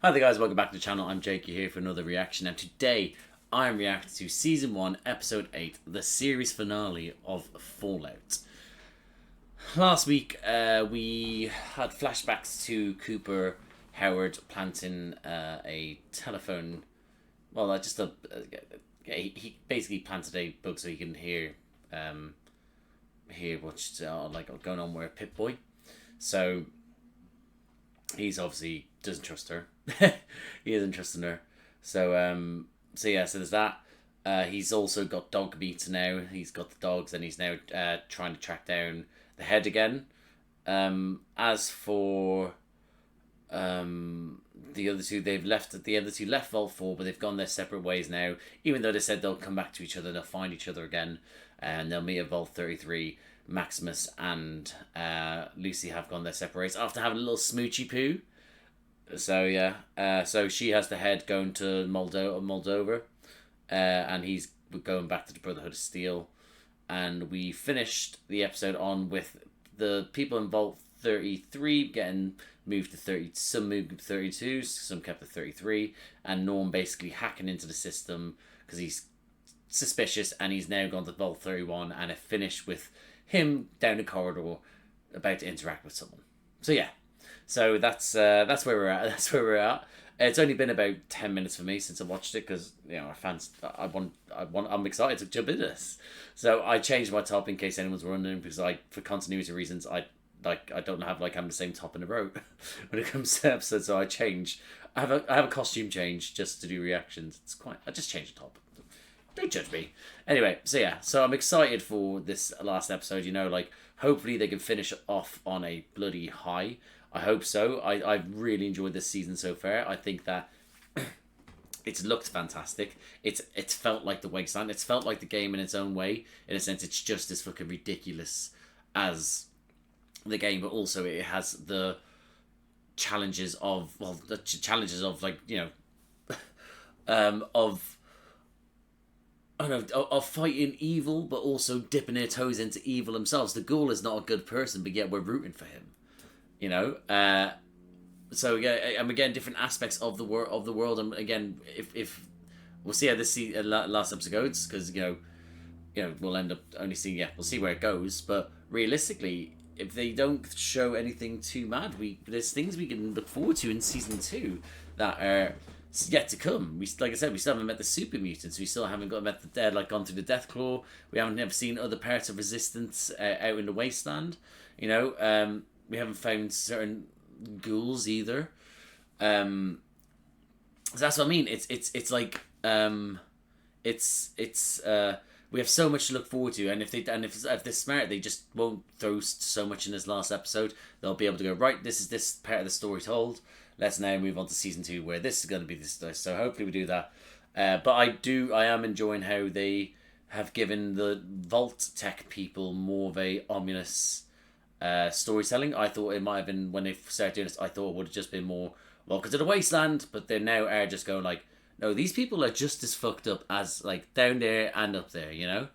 Hi there guys, welcome back to the channel. I'm Jake here for another reaction, and today I'm reacting to Season 1, Episode 8, the series finale of Fallout. Last week we had flashbacks to Cooper Howard planting a telephone, well he basically planted a bug so he can hear what's going on with Pip-Boy. So he's obviously doesn't trust her. He isn't trusting her. So so there's that. He's also got dog meat now. He's got the dogs, and he's now trying to track down the head again. As for the other two, the other two left Vault 4, but they've gone their separate ways now. Even though they said they'll come back to each other, they'll find each other again, and they'll meet at Vault 33. Maximus and Lucy have gone their separate ways after having a little smoochy poo. So so she has the head going to Moldova, and he's going back to the Brotherhood of Steel. And we finished the episode on with the people in Vault 33 getting moved to 30, some moved to 32, some kept at 33, and Norm basically hacking into the system because he's suspicious, and he's now gone to Vault 31, and it finished with him down the corridor about to interact with someone. So yeah. So that's where we're at. That's where we're at. It's only been about 10 minutes for me since I watched it because our fans. I'm excited to jump into this. So I changed my top in case anyone's wondering because for continuity reasons I don't have having the same top in a row when it comes to episodes. So I change. I have a costume change just to do reactions. I just changed the top. Don't judge me. Anyway, so I'm excited for this last episode. Hopefully they can finish off on a bloody high. I hope so. I've really enjoyed this season so far. I think that it's looked fantastic. It's felt like The Wasteland. It's felt like the game in its own way. In a sense, it's just as fucking ridiculous as the game, but also it has the challenges of of of fighting evil, but also dipping their toes into evil themselves. The Ghoul is not a good person, but yet we're rooting for him. So yeah, and we're getting different aspects of the world, and again, if we'll see how this last episode goes, because we'll end up only seeing we'll see where it goes, but realistically, if they don't show anything too mad, there's things we can look forward to in season 2 that are yet to come. Like I said, we still haven't met the super mutants. We still haven't met the dead, gone through the Deathclaw. We haven't ever seen other parts of Resistance out in the Wasteland. We haven't found certain ghouls either. So that's what I mean. We have so much to look forward to, and if they're smart, they just won't throw so much in this last episode. They'll be able to go, right, this is this part of the story told. Let's now move on to season 2 where this is going to be this. So hopefully we do that. But I am enjoying how they have given the Vault Tech people more of a ominous storytelling. I thought it might have been, when they started doing this, I thought it would have just been more welcome to the Wasteland, but they now are just going no, these people are just as fucked up as down there and up there,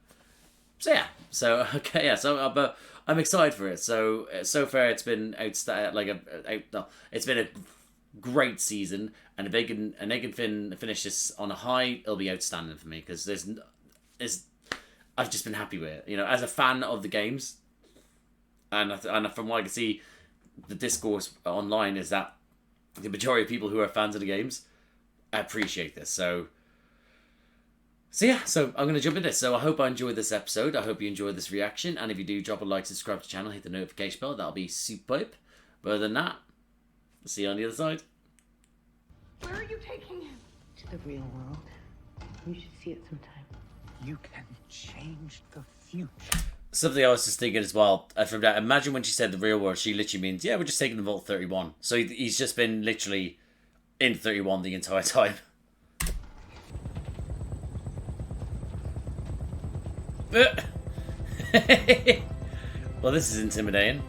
but I'm excited for it. So far it's been it's been a great season, and if they can finish this on a high, it'll be outstanding for me, because I've just been happy with it, as a fan of the games. And from what I can see, the discourse online is that the majority of people who are fans of the games appreciate this. So I'm going to jump into this. So I hope I enjoyed this episode. I hope you enjoyed this reaction. And if you do, drop a like, subscribe to the channel, hit the notification bell. That'll be superb. But other than that, I'll see you on the other side. Where are you taking him? To the real world. You should see it sometime. You can change the future. Something I was just thinking as well, from that, imagine when she said the real world, she literally means, we're just taking the Vault 31. So he's just been literally in 31 the entire time. Well, this is intimidating.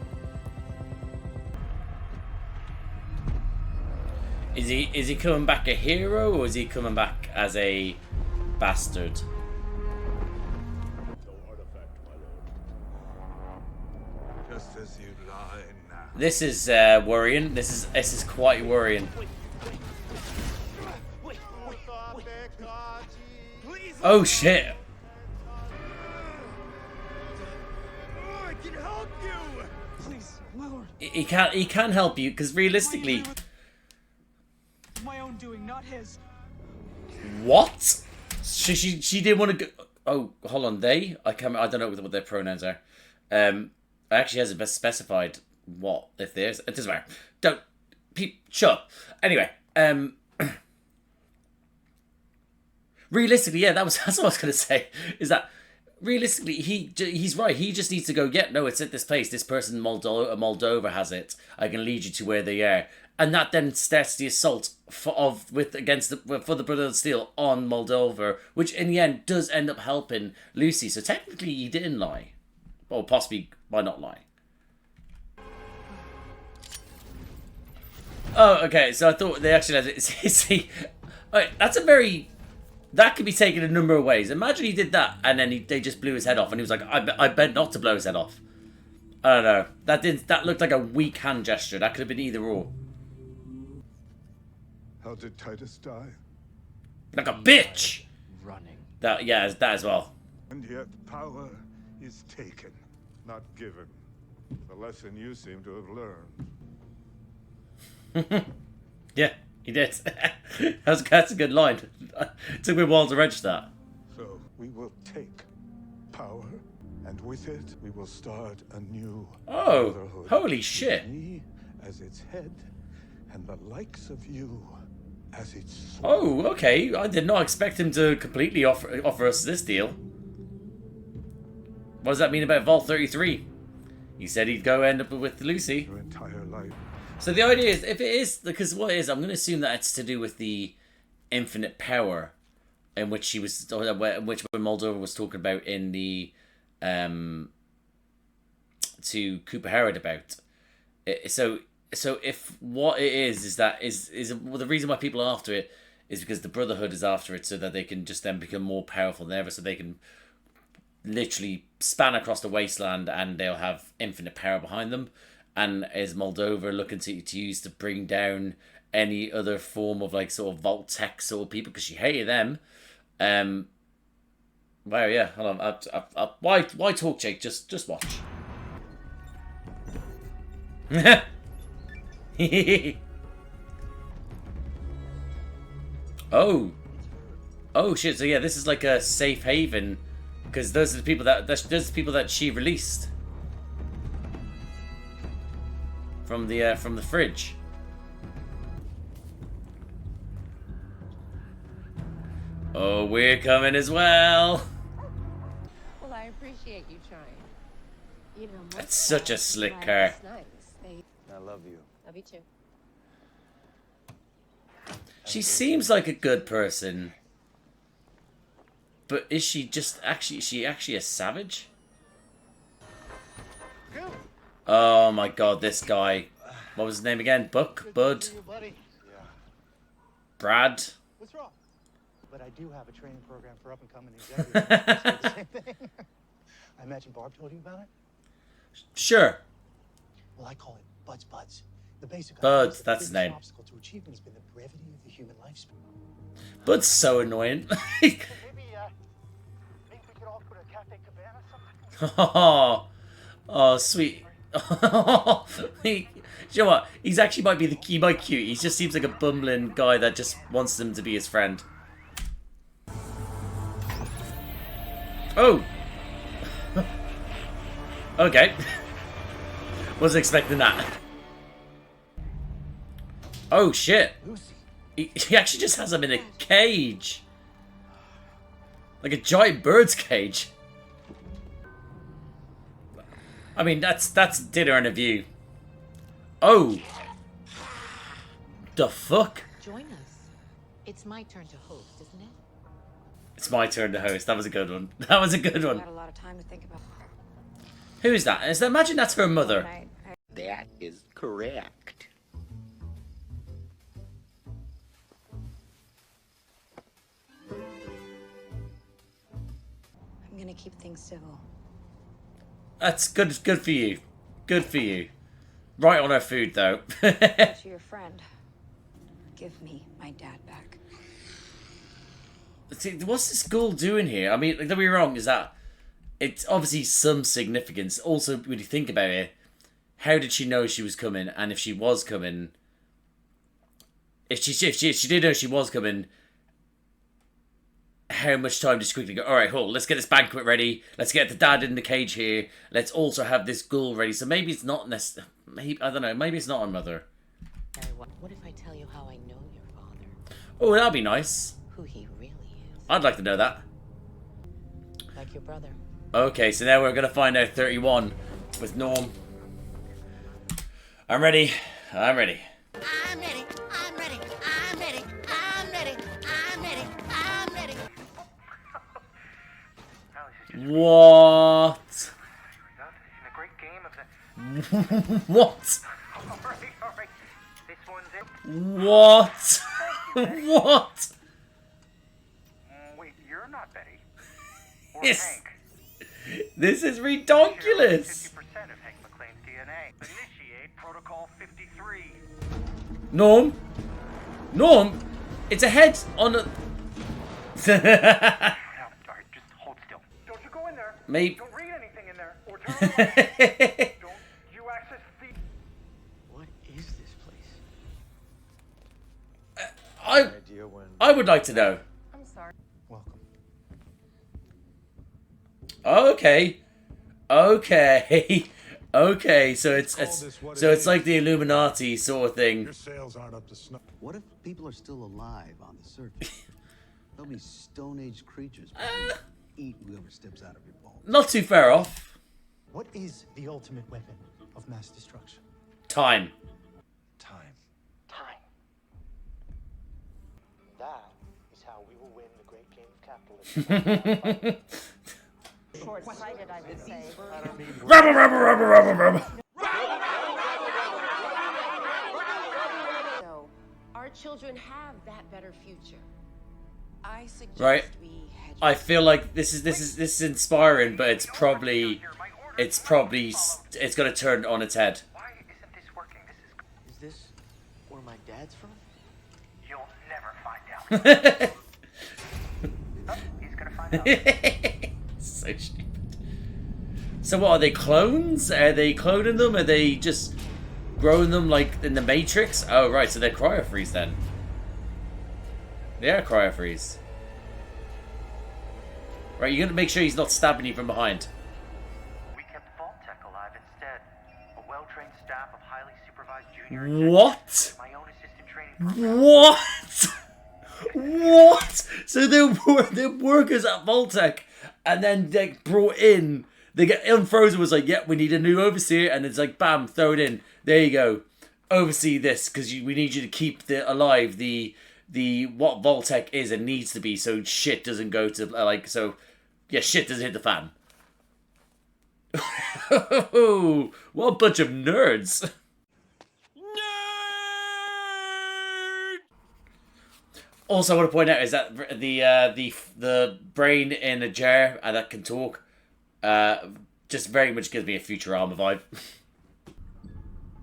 Is he coming back a hero, or is he coming back as a bastard? Just as you lie now. This is worrying. This is quite worrying. Oh shit! I can help you. Please, my lord. He can help you because realistically, My own doing, not his. what? She didn't want to go. Oh, hold on. I don't know what their pronouns are. Actually hasn't specified what if there's. It doesn't matter. Don't. Shut up. Anyway, realistically, yeah, that's what I was gonna say. Is that realistically he's right. He just needs to go. Yeah, no, it's at this place. This person Moldova has it. I can lead you to where they are, and that then starts the assault for the Brotherhood of Steel on Moldova, which in the end does end up helping Lucy. So technically, he didn't lie, or possibly by not lying. Oh, okay. So I thought they actually had it. See, that's a very. That could be taken a number of ways. Imagine he did that, and then they just blew his head off, and he was like, "I bet not to blow his head off." I don't know. That looked like a weak hand gesture. That could have been either or. How did Titus die? Like a bitch. Running. That as well. And yet power is taken, not given. The lesson you seem to have learned. Yeah, he did. That's a good line. It took me a while to register that. So we will take power, and with it we will start a new Oh, brotherhood. holy With shit. me as its head, and the likes of you as its sword. Oh, okay. I did not expect him to completely offer us this deal. What does that mean about Vault 33? He said he'd go end up with Lucy. Your entire life. So the idea is, if it is, because what it is, I'm going to assume that it's to do with the infinite power in which she was, which Moldova was talking about in the, to Cooper Howard about. So if what it is that well, the reason why people are after it is because the Brotherhood is after it, so that they can just then become more powerful than ever, so they can literally span across the wasteland and they'll have infinite power behind them. And is Moldova looking to use to bring down any other form of like sort of Vault Tech sort of people, because she hated them. Wow, yeah, hold on. Why talk, Jake? Just watch. Oh shit! So yeah, this is like a safe haven, because those are the people that she released from the fridge. Oh, we're coming as well. Well, I appreciate you trying. You know, most That's such a guys slick ride car. this nice. They I love you. love you too. She seems like a good person, but is she actually a savage? Oh my god, this guy. What was his name again? Buck? Bud? Brad? What's wrong? But I do have a training program for up-and-coming executives. It's the same thing. I imagine Barb told you about it? Sure. Well, I call it Buds Buds. The basic Buds, idea is that that's the his biggest name. obstacle to achievement has been the brevity of the human lifespan. Bud's so annoying. Maybe we could all put a Cafe Cabana something. Oh, sweet. You know what? He's actually might be he might cute. He just seems like a bumbling guy that just wants them to be his friend. Oh. Okay. Wasn't expecting that. Oh shit. Lucy. He actually just has him in a cage. Like a giant bird's cage. I mean, that's dinner and a view. Oh. The fuck? Join us. It's my turn to host, isn't it? It's my turn to host. That was a good one. That was a good one. Got a lot of time to think about. Who is that? Imagine that's her mother. That is correct. I'm gonna keep things civil. That's good. Good for you. Good for you. Right on her food though. To your friend, give me my dad back. See, what's this ghoul doing here? I mean, like, don't be wrong, is that it's obviously some significance. Also, when you think about it, how did she know she was coming? And if she was coming, if she did know she was coming, how much time did she quickly go, all right, hold, let's get this banquet ready. Let's get the dad in the cage here. Let's also have this ghoul ready. So maybe it's not necessarily, maybe, I don't know, maybe it's not her mother. What if I tell you how I know your father? Oh, that'd be nice. Who he really is? I'd like to know that. Like your brother. Okay, so now we're going to find out 31 with Norm. I'm ready. I'm ready. I'm ready. I'm ready. I'm ready. I'm ready. I'm ready. I'm ready. What? In a great game of the... What? Alright. This one's it. What? What? Wait, you're not Betty. Or Yes. Hank. This is ridiculous. 50% of Hank McClane's DNA. Initiate Protocol 53. Norm? Norm? It's a head on a... No, alright, just hold still. Don't you go in there. Maybe... Don't read anything in there. Or turn on the light. Don't you access the... What is this place? I would like to know. I'm sorry. Welcome. Okay. Okay. Okay, so it's like the Illuminati sort of thing. Your sales aren't up to snuff. What if people are still alive on the surface? They'll be Stone Age creatures. Eat whoever steps out of your bones. Not too far off. What is the ultimate weapon of mass destruction? Time. Time. Time. That is how we will win the great game of capitalism. Short-sighted, I would say. Rubber, rubber, rubber, rubber, rubber. So, our children have that better future. I suggest Right. we hedge. I feel like this is inspiring, but it's probably it's gonna turn on its head. Why isn't this working? This is... Is this where my dad's from? You'll never find out. Oh, he's gonna find out. So stupid. So what, are they clones? Are they cloning them? Are they just growing them like in the Matrix? Oh right, so they're cryo-freeze then. They are cryo-freeze. Right, you're gonna make sure he's not stabbing you from behind. We kept Vault-Tec alive instead. A well-trained staff of highly supervised junior What? my own assistant training program. What? What? So they're workers at Vault-Tec, and then they brought in. They get unfrozen. Was like, yeah, we need a new overseer, and it's like, bam, throw it in. There you go, oversee this because we need you to keep alive the what Vault-Tec is and needs to be, so shit doesn't go to like so. Yeah, shit doesn't hit the fan. What a bunch of nerds. Also, I want to point out is that the brain in a jar that can talk, just very much gives me a Futurama vibe.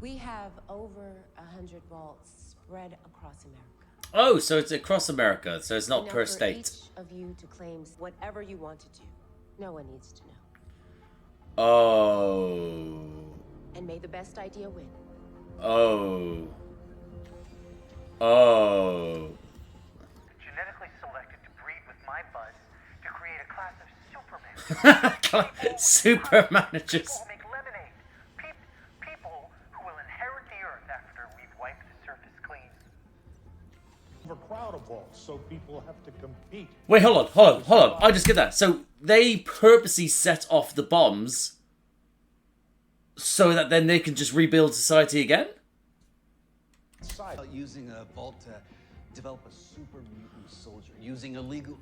We have over 100 vaults spread across America. Oh, so it's across America, so it's not Enough per for state. each of you to claim whatever you want to do. No one needs to know. Oh. And may the best idea win. Oh. Oh. Genetically selected to breed with my buzz to create a class of Superman. Super managers. Who will make lemonade. People who will inherit the earth after we've wiped the surface clean. Overcrowd a vault, so people have to compete. Wait, hold on. I just get that. So they purposely set off the bombs so that then they can just rebuild society again? Using a vault to develop a super mutant soldier. Using illegal...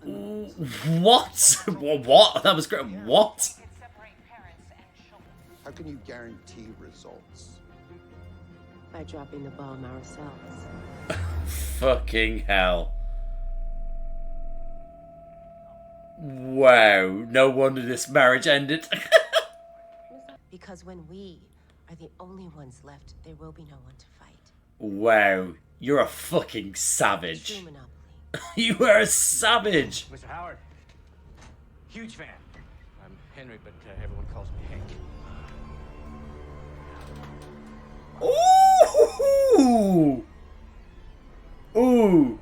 What? What? That was great. What? How can you guarantee results? By dropping the bomb ourselves. Fucking hell. Wow. No wonder this marriage ended. Because when we are the only ones left, there will be no one to fight. Wow. You're a fucking True savage. monopoly. You are a savage. Mr. Howard, huge fan. I'm Henry, but everyone calls me Hank. Ooh! Ooh!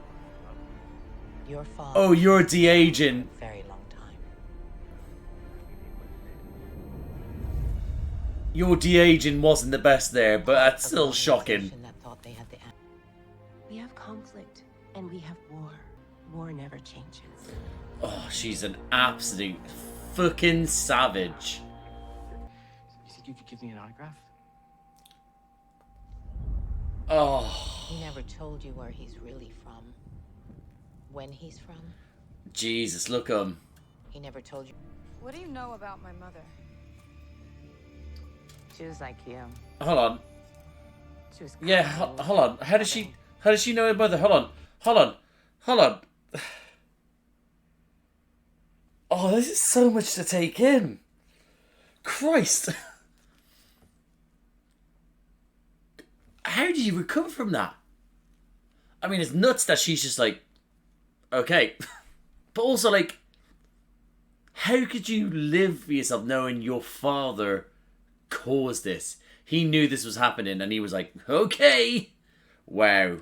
Your father. Oh, you're de-aging. Very long time. Your de-aging wasn't the best there, but that's still shocking. That thought they had the We have conflict and we have war. War never changes. Oh, she's an absolute fucking savage. You think you could give me an autograph? Oh, He never told you where he's really from. When he's from. Jesus, look at him. He never told you. What do you know about my mother? She was like you. Hold on. She was Yeah, hold on. How does she know her mother? Hold on. Oh, this is so much to take in. Christ. How do you recover from that? I mean, it's nuts that she's just like, okay. But also, like, how could you live for yourself knowing your father caused this? He knew this was happening and he was like, okay. Wow.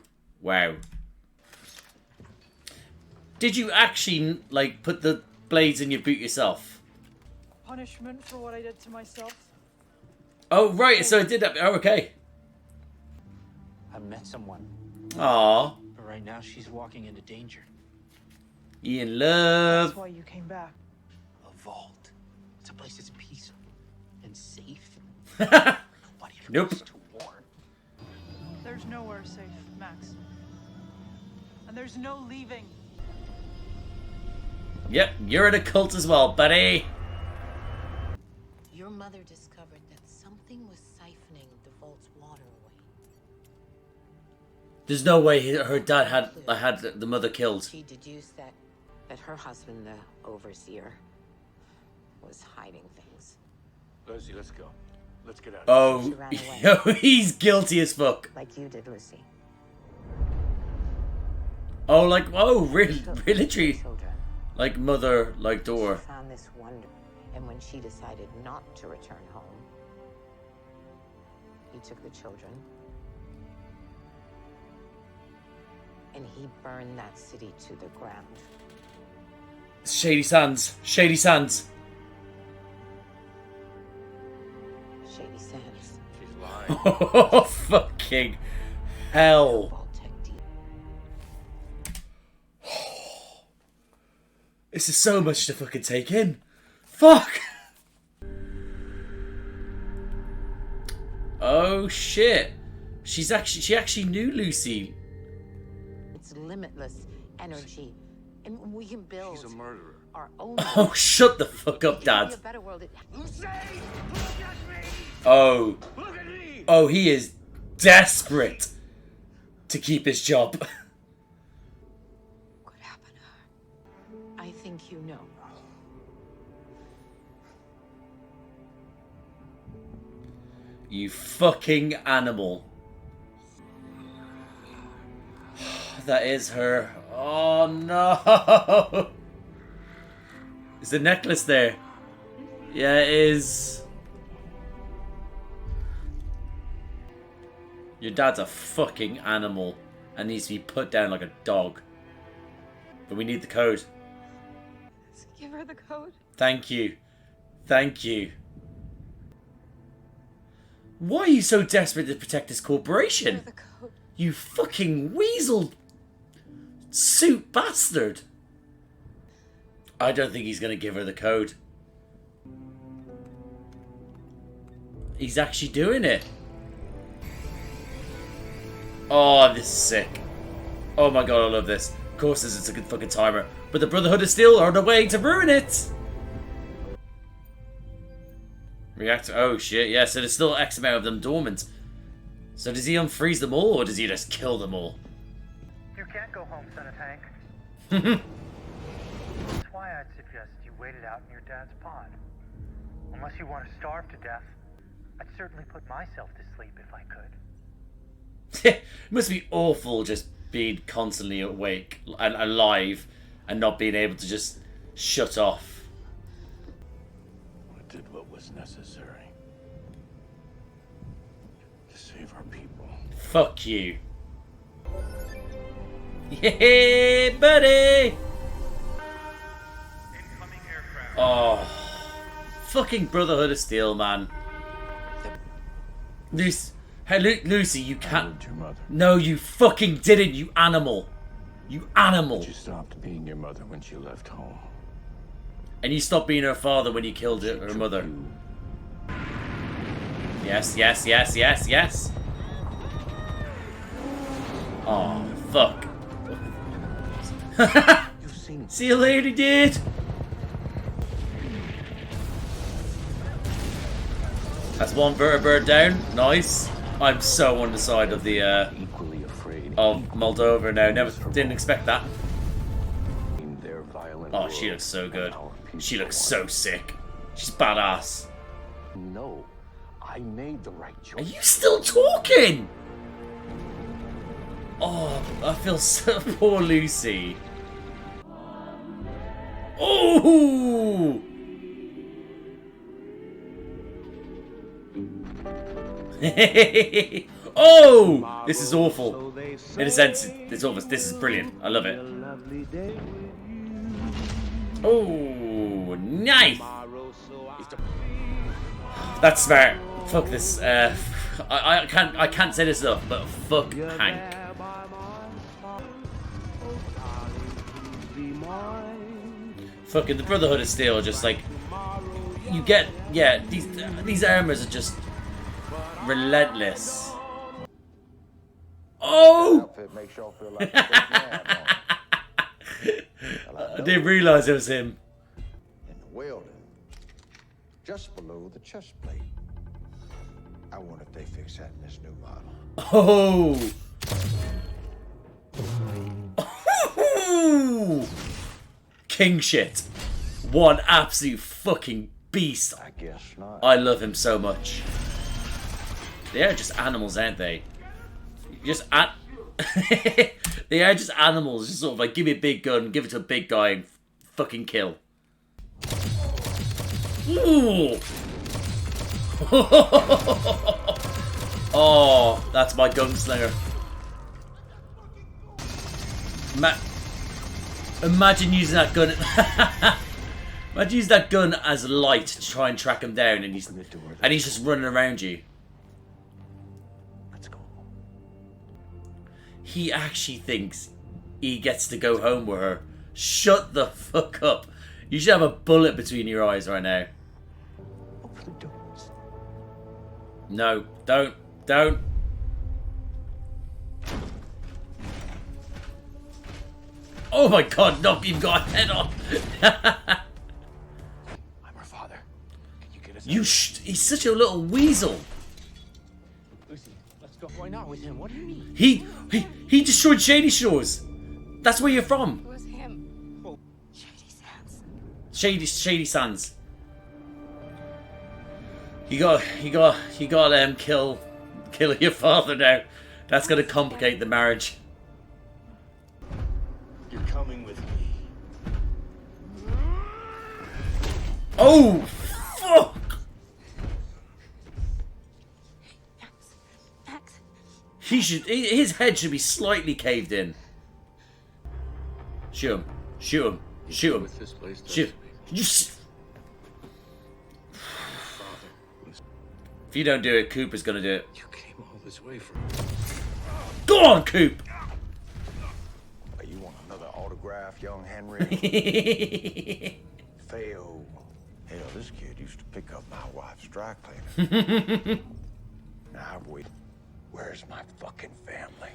Did you actually, like, put the blades in your boot yourself? Punishment for what I did to myself. Oh, right, so it did that. Oh, okay. I met someone, Aww. but right now she's walking into danger. You in love. That's why you came back. A vault. It's a place that's peaceful and safe. Nobody ever Nope. goes to war. There's nowhere safe, Max. And there's no leaving. Yep, you're in a cult as well, buddy. Your mother discovered that something was siphoning the vault's water away. There's no way her dad had the mother killed. She deduced that her husband, the overseer, was hiding things. Lucy, let's go. Let's get out of Oh, She ran away. yo, he's guilty as fuck. Like you did, Lucy. Oh, like, oh, really, Took tree. children. Like mother, like door. She found this wonder, and when she decided not to return home, he took the children, and he burned that city to the ground. Shady Sands. Shady Sands. She's lying. Oh, fucking hell. Vault-Tec deep. This is so much to fucking take in. Fuck. Oh shit. She actually knew Lucy. It's limitless energy, and we can build She's a murderer. our own. Oh, shut the fuck up, It could be Dad. a better world. Lucy! Look at me! Oh. Look at me! Oh, he is desperate to keep his job. What happened to her? I think you know. You fucking animal. That is her. Oh no. Is the necklace there? Yeah, it is. Your dad's a fucking animal and needs to be put down like a dog. But we need the code. Give her the code. Thank you. Thank you. Why are you so desperate to protect this Give corporation? her the code. You fucking weasel suit bastard. I don't think he's going to give her the code. He's actually doing it. Oh, this is sick. Oh my god, I love this. Of course, it's a good fucking timer. But the Brotherhood is still on the way to ruin it. Reactor. Oh shit, yeah, so there's still X amount of them dormant. So does he unfreeze them all, or does he just kill them all? You can't go home, son of Tank. That's why I'd suggest you wait it out in your dad's pod. Unless you want to starve to death, I'd certainly put myself to sleep if I could. It must be awful just being constantly awake and alive and not being able to just shut off. I did what was necessary to save our people. Fuck you. Yeah, buddy! Oh. Fucking Brotherhood of Steel, man. Lucy, hey, Lucy, you can't. Your mother. No, you fucking didn't, you animal. You animal. She stopped being your mother when she left home. And you stopped being her father when you killed her mother. Yes, yes, yes, yes, yes. Oh, fuck. See you later, dude. That's one vertebird down. Nice. I'm so on the side of the Equally afraid of Moldova now. Never didn't expect that. their violent Oh, she looks so good. She looks so sick. She's badass. No, I made the right choice. Are you still talking? Oh, I feel so poor Lucy. Oh! Oh! This is awful. In a sense, it's awful. This is brilliant. I love it. Oh, nice! That's smart. Fuck this. I can't say this enough, but fuck Hank. Fucking the Brotherhood of Steel are just like, you get, yeah, these armors are just relentless. Oh! I didn't realise it was him. In the welding, just below the chest plate. I wonder if they fix that in this new model. Oh! King shit. One absolute fucking beast. I guess not. I love him so much. They are just animals, aren't they? Just they are just animals. Just sort of like, give me a big gun, give it to a big guy, and fucking kill. Ooh. Oh, that's my gunslinger. Imagine using that gun. Imagine using that gun as light to try and track him down, and he's just running around you. Let's go. He actually thinks he gets to go home with her. Shut the fuck up. You should have a bullet between your eyes right now. Open the doors. No, don't. Oh my god, no, you've got a head on. I'm her father. Can you get us? He's such a little weasel. Lucy, let's go. Why not with him? What do you mean? He destroyed Shady Shores. That's where you're from. It was him. Shady Sands. Shady Sands. You got kill your father now. That's gonna complicate the marriage. You're coming with me. Oh fuck! Max. His head should be slightly caved in. Shoot him. Shoot him. Shoot. If you don't do it, Cooper's gonna do it. You came all this way from. Go on, Coop! You want another autograph, young Henry? Fail. Hell, this kid used to pick up my wife's dry cleaner. Now wait. Where's my fucking family?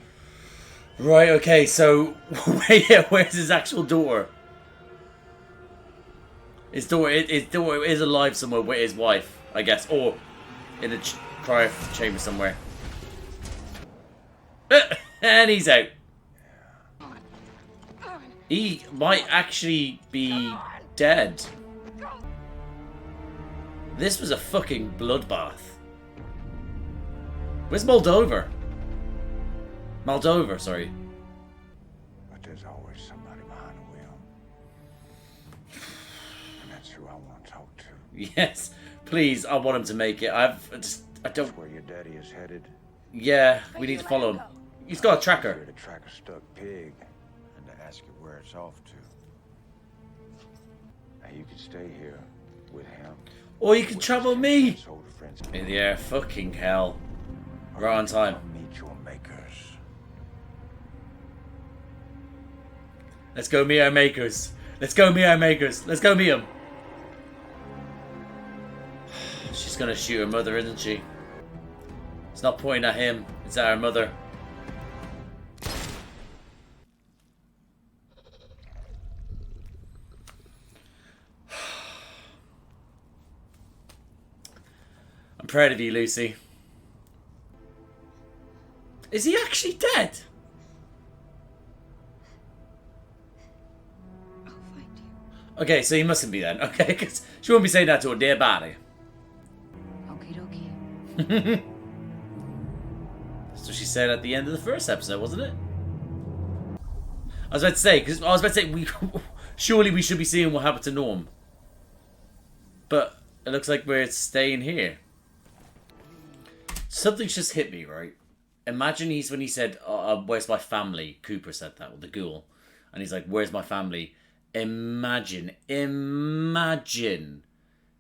Right, okay, so where's his actual daughter? His daughter is alive somewhere with his wife, I guess, or in a cryo chamber somewhere. And he's out. He might actually be dead. This was a fucking bloodbath. Where's Moldova? Moldova, sorry. there's always somebody behind the wheel. And that's who I want to talk to. Yes, please. I want him to make it. I don't. That's where your daddy is headed. Yeah, we need to follow him. He's got a tracker. Here to track a stuck pig and to ask you where it's off to. Now you can stay here with him. Or you can travel with me. His older friends. In the air, fucking hell. Right on time. Meet your makers. Let's go meet our makers. Let's go meet our makers. Let's go meet them. She's gonna shoot her mother, isn't she? It's not pointing at him. It's at her mother. I'm proud of you, Lucy. Is he actually dead? I'll find you. Okay, so he mustn't be then. Okay, because she won't be saying that to her dear body. Okie dokie. That's what she said at the end of the first episode, wasn't it? I was about to say, surely we should be seeing what happened to Norm. But it looks like we're staying here. Something's just hit me, right? Imagine when he said, where's my family? Cooper said that, with the ghoul. And he's like, where's my family? Imagine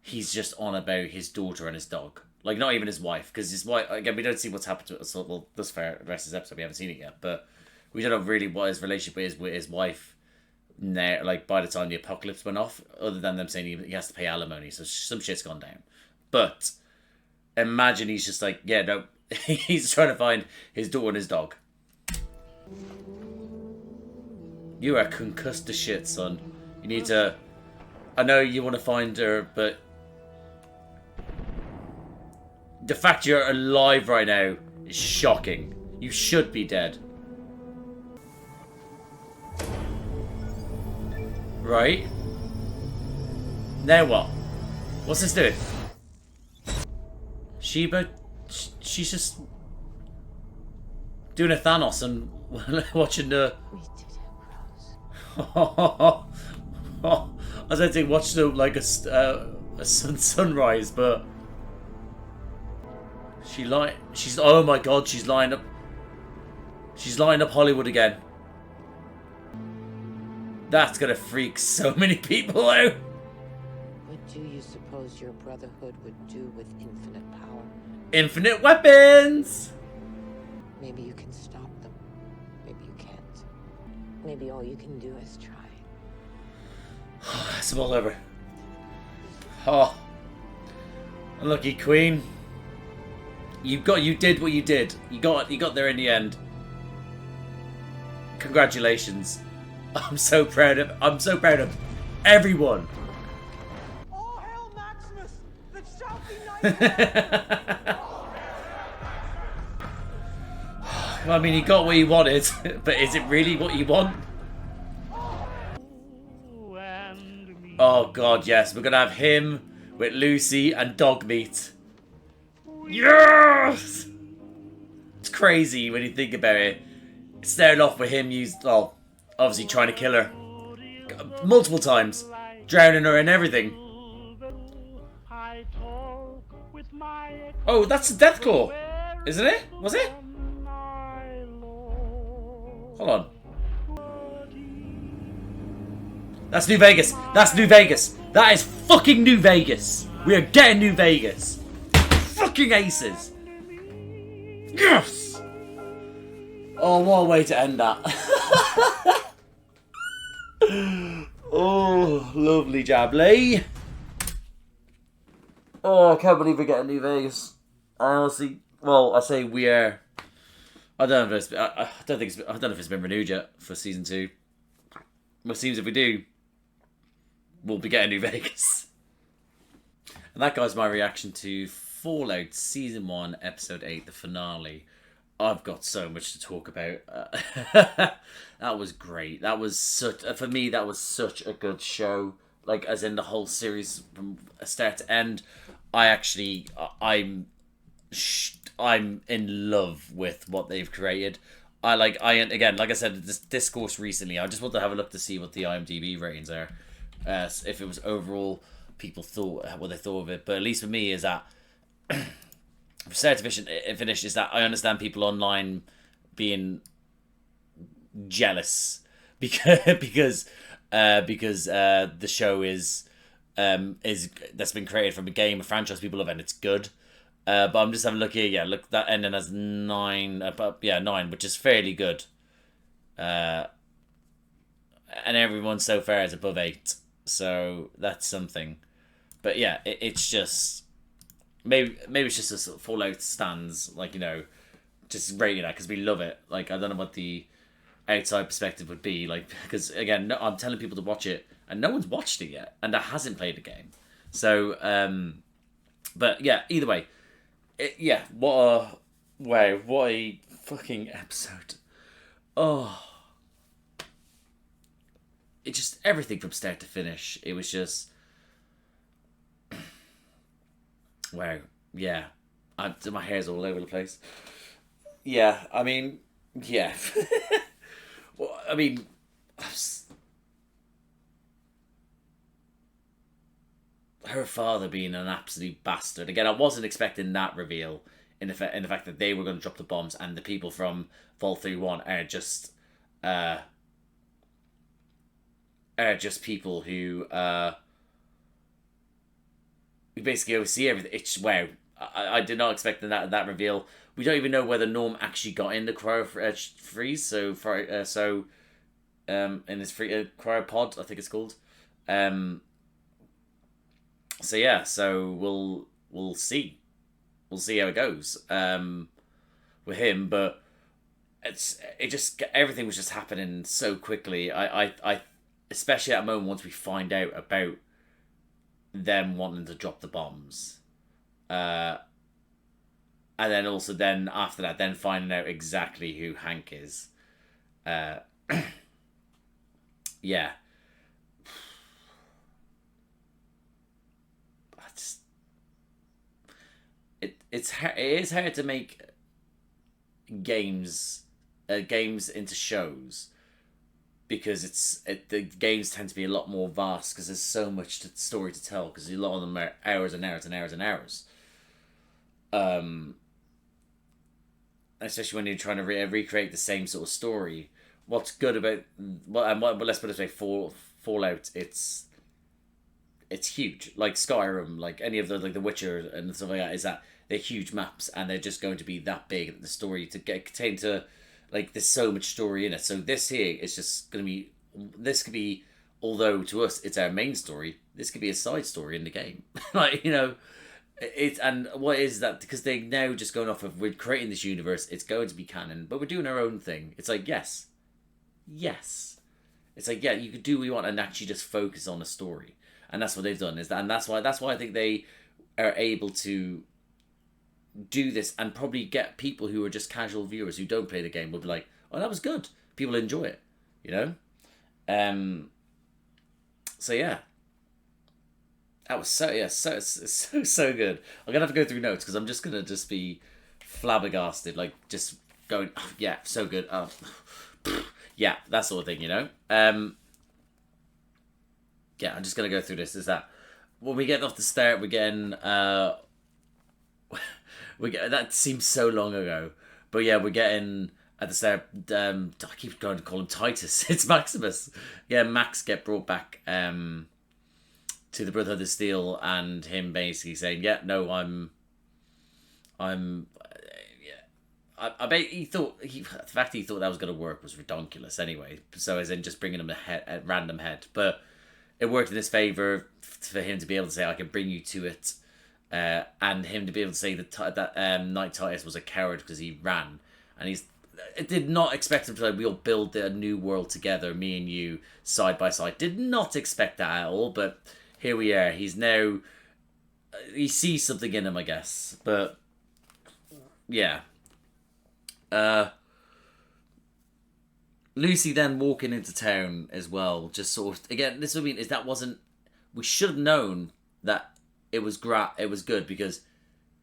he's just on about his daughter and his dog. Like, not even his wife. Because his wife, again, we don't see what's happened to us. Well, thus far, the rest of this episode, we haven't seen it yet. But we don't know really what his relationship is with his wife now, like, by the time the apocalypse went off. Other than them saying he has to pay alimony. So some shit's gone down. But imagine he's just like, yeah, no, he's trying to find his daughter and his dog. You are concussed to shit, son. You need to... I know you want to find her, but... the fact you're alive right now is shocking. You should be dead. Right? Now what? What's this doing? Sheba... she's just... doing a Thanos and watching the... We did it, I was going to watch the, like a sunrise, but she's oh my god, she's lining up Hollywood again. That's gonna freak so many people out. What do you suppose your brotherhood would do with infinite power? Infinite weapons. Maybe you can stop them. Maybe you can't. Maybe all you can do is try. It's all over. Oh, unlucky Queen. You did what you did. You got there in the end. Congratulations. I'm so proud of everyone. All hail Maximus, the Southie I mean, he got what he wanted, but is it really what you want? Oh god, yes. We're gonna have him with Lucy and Dogmeat. Yes! It's crazy when you think about it. It started off with him obviously trying to kill her. Multiple times. Drowning her and everything. Oh, that's a Deathclaw. Isn't it? Was it? Hold on. That's New Vegas. That's New Vegas. That is fucking New Vegas. We are getting New Vegas. Fucking aces. Yes! Oh, what a way to end that. Oh, lovely Jabbly. Oh, I can't believe we're getting New Vegas. I honestly, well, I say we are. I don't know if it's been renewed yet for season 2. Well, it seems if we do, we'll be getting New Vegas. And that, guys, my reaction to Fallout Season 1, Episode 8, the finale. I've got so much to talk about. That was great. That was for me, that was such a good show. Like, as in the whole series from start to end. I'm in love with what they've created. again, like I said, this discourse recently, I just want to have a look to see what the IMDb ratings are. If it was overall people thought what they thought of it, but at least for me is that from start to finish is that I understand people online being jealous because the show is that's been created from a game, a franchise people love, and it's good. But I'm just having a look here. Yeah, look, that ending as 9. 9, which is fairly good. And everyone so far is above 8, so that's something. But yeah, it's just maybe it's just a sort of Fallout stands, like, you know, just rating that because we love it. Like, I don't know what the outside perspective would be like, because again, I'm telling people to watch it and no one's watched it yet and that hasn't played the game. So, but yeah, either way. What a fucking episode. Oh. It just, everything from start to finish. It was just... wow. Yeah. My hair's all over the place. Yeah, I mean... yeah. Well, I mean... her father being an absolute bastard. Again, I wasn't expecting that reveal in the fact that they were going to drop the bombs and the people from Vault 31 are just people who basically oversee everything. It's wow. I did not expect that reveal. We don't even know whether Norm actually got in the cryo freeze. So in his cryopod, I think it's called. So yeah, so we'll see how it goes with him, but everything was just happening so quickly. I especially at a moment once we find out about them wanting to drop the bombs, and then also then after that, then finding out exactly who Hank is. Yeah. It is hard to make games into shows because the games tend to be a lot more vast because there's so much story to tell because a lot of them are hours and hours and hours and hours. Especially when you're trying to recreate the same sort of story. What's good about let's put it this way, Fallout, it's huge. Like Skyrim, like any of the Witcher and stuff like that, is that they're huge maps and they're just going to be that big that the story to get contained to, like, there's so much story in it. So this here is just going to be, this could be, although to us it's our main story, this could be a side story in the game. Like, you know, and what is that? Because they're now just going off of, we're creating this universe, it's going to be canon, but we're doing our own thing. It's like, yes. It's like, yeah, you could do what you want and actually just focus on a story. And that's what they've done, and that's why I think they are able to do this and probably get people who are just casual viewers who don't play the game will be like, oh, that was good. People enjoy it, you know? So yeah. That was so good. I'm gonna have to go through notes because I'm just gonna be flabbergasted, like just going, oh, yeah, so good. Oh, yeah, that sort of thing, you know? Yeah, I'm just going to go through this. Is that when we get off the start, we're getting... that seems so long ago. But yeah, we're getting at the start... I keep going to call him Titus. It's Maximus. Yeah, Max get brought back to the Brotherhood of Steel and him basically saying, yeah, no, I bet he thought the fact he thought that was going to work was ridiculous anyway. So as in just bringing him a random head. But it worked in his favour for him to be able to say, I can bring you to it. And him to be able to say that Knight Titus was a coward because he ran. And I did not expect him to, like, we'll build a new world together, me and you, side by side. Did not expect that at all, but here we are. He's now... he sees something in him, I guess. But, yeah. Lucy then walking into town as well, just sort of, again, this would mean is that wasn't, we should have known that it was good because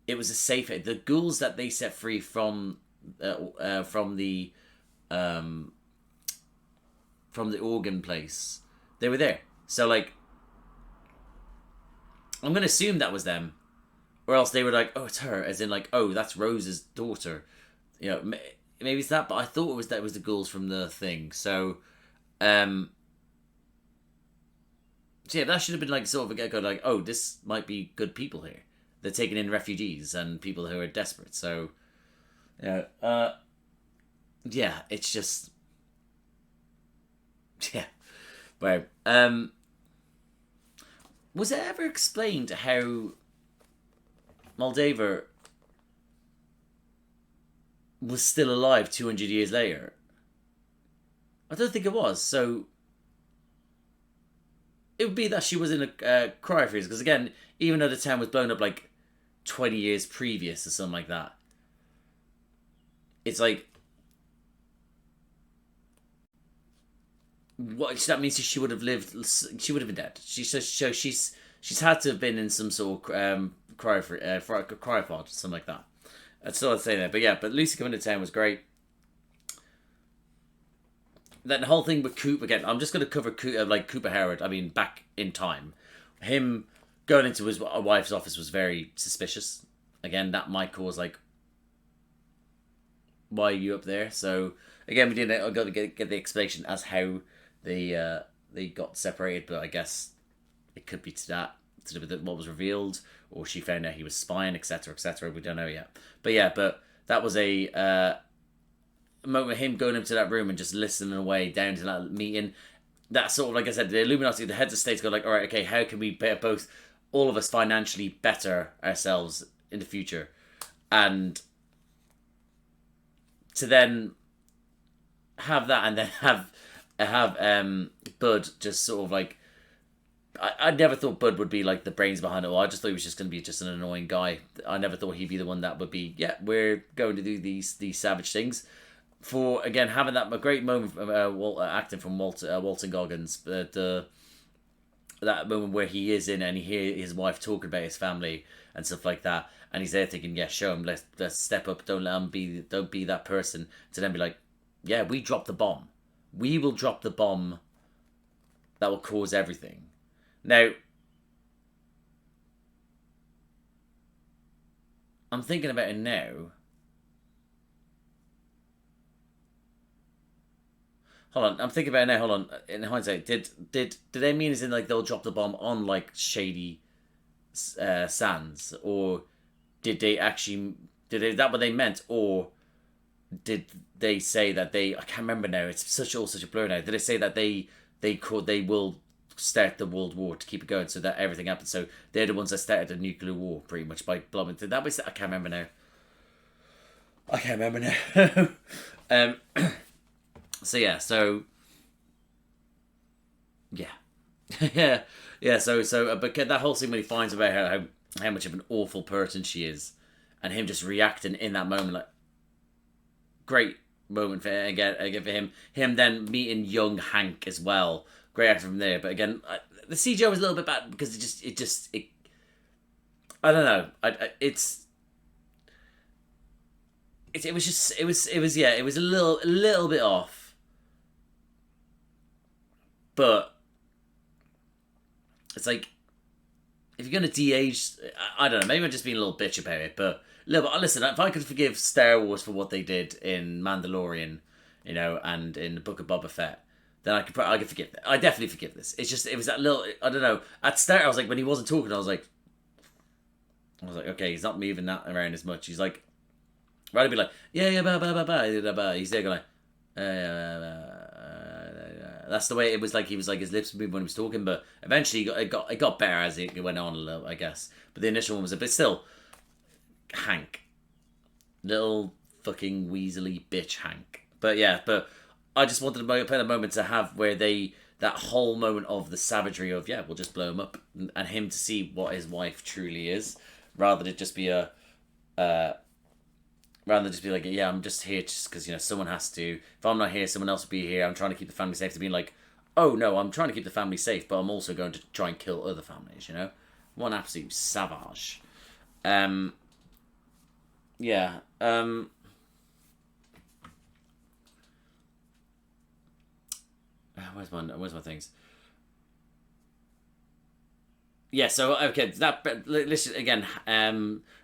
it was a safe, the ghouls that they set free from the from the organ place, they were there. So like, I'm gonna assume that was them, or else they were like, oh, it's her, as in like, oh, that's Rose's daughter. You know, maybe it's that, but I thought it was the ghouls from the thing. So, so yeah, that should have been like sort of a get-go, like, oh, this might be good people here. They're taking in refugees and people who are desperate. So, yeah, it's just, yeah. But was it ever explained how Moldaver was still alive 200 years later? I don't think it was. So it would be that she was in a cryofreeze, because again, even though the town was blown up like 20 years previous or something like that, it's like, what, that means she would have lived, she would have been dead. She's had to have been in some sort of cryopod, something like that. That's all I'd say there. But yeah, but Lucy coming to town was great. Then the whole thing with Coop, again, I'm just going to cover Cooper Howard, I mean, back in time. Him going into his wife's office was very suspicious. Again, that might cause, like, why are you up there? So, again, we didn't get the explanation as how they got separated, but I guess it could be to do with what was revealed, or she found out he was spying, etc., etc. We don't know yet. But yeah, that was a moment of him going into that room and just listening away down to that meeting. That sort of, like I said, the Illuminati, the heads of states go like, all right, okay, how can we both, all of us, financially better ourselves in the future? And to then have that, and then have Bud just sort of like, I never thought Bud would be like the brains behind it all. I just thought he was just going to be just an annoying guy. I never thought he'd be the one that would be, yeah, we're going to do these savage things. For, again, having that a great moment from acting from Walton Goggins, that moment where he is in and he hears his wife talking about his family and stuff like that, and he's there thinking, yeah, show him, let's step up, don't be that person, to then be like, yeah, we dropped the bomb. We will drop the bomb that will cause everything. Now, I'm thinking about it now. Hold on, I'm thinking about it now. Hold on. In hindsight, did they mean as in like they'll drop the bomb on like shady sands, or did they actually is that what they meant, or did they say that I can't remember now. It's such a blur now. Did they say that they will start the World War to keep it going, so that everything happens? So they're the ones that started the nuclear war pretty much by bombing. Did that was I can't remember now. So yeah, yeah, so but that whole scene when he finds about how much of an awful person she is, and him just reacting in that moment, like, great moment for him then meeting young Hank as well, great acting from there. But again, the CGI was a little bit bad because it I don't know, it was a little bit off. But it's like, if you're going to de-age, I don't know, maybe I'm just being a little bitch about it, but listen, if I could forgive Star Wars for what they did in Mandalorian, and in the Book of Boba Fett, then I could forgive that. I definitely forgive this. It's just, it was that little, I don't know, at start I was like, when he wasn't talking, I was like, okay, he's not moving that around as much. He's like, rather be like, yeah, blah, he's there going like, that's the way it was. Like, he was like, his lips moved when he was talking, but eventually it got better as it went on a little, I guess. But the initial one was a bit still. Hank, little fucking weaselly bitch Hank. But yeah, but I just wanted to play a moment to have where that whole moment of the savagery of, yeah, we'll just blow him up, and him to see what his wife truly is, rather than just be like, yeah, I'm just here just because, someone has to. If I'm not here, someone else will be here. I'm trying to keep the family safe. To being like, oh, no, I'm trying to keep the family safe, but I'm also going to try and kill other families, One absolute savage. Yeah. Where's my things? Yeah, so okay, listen again.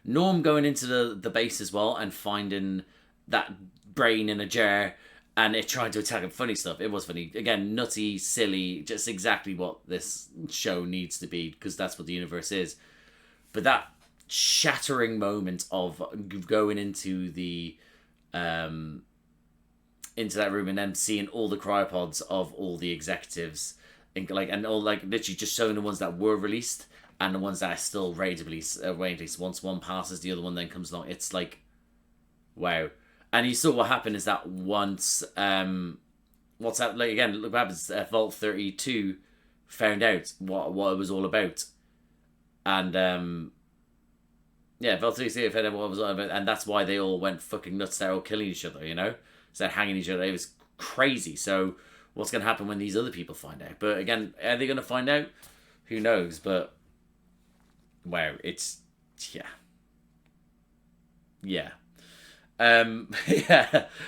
Norm going into the base as well and finding that brain in a jar and it trying to attack him. Funny stuff. It was funny. Again, nutty, silly, just exactly what this show needs to be because that's what the universe is. But that shattering moment of going into the into that room and then seeing all the cryopods of all the executives and all literally just showing the ones that were released and the ones that are still ready to release. Once one passes, the other one then comes along. It's like, wow. And you saw what happened is that once what's that like again? Look what happens. Vault 32 found out what it was all about, and Vault 32 found out what it was all about, and that's why they all went fucking nuts. They're all killing each other, you know. So they're hanging each other. It was crazy. So what's going to happen when these other people find out? But again, are they going to find out? Who knows? But wow, it's yeah.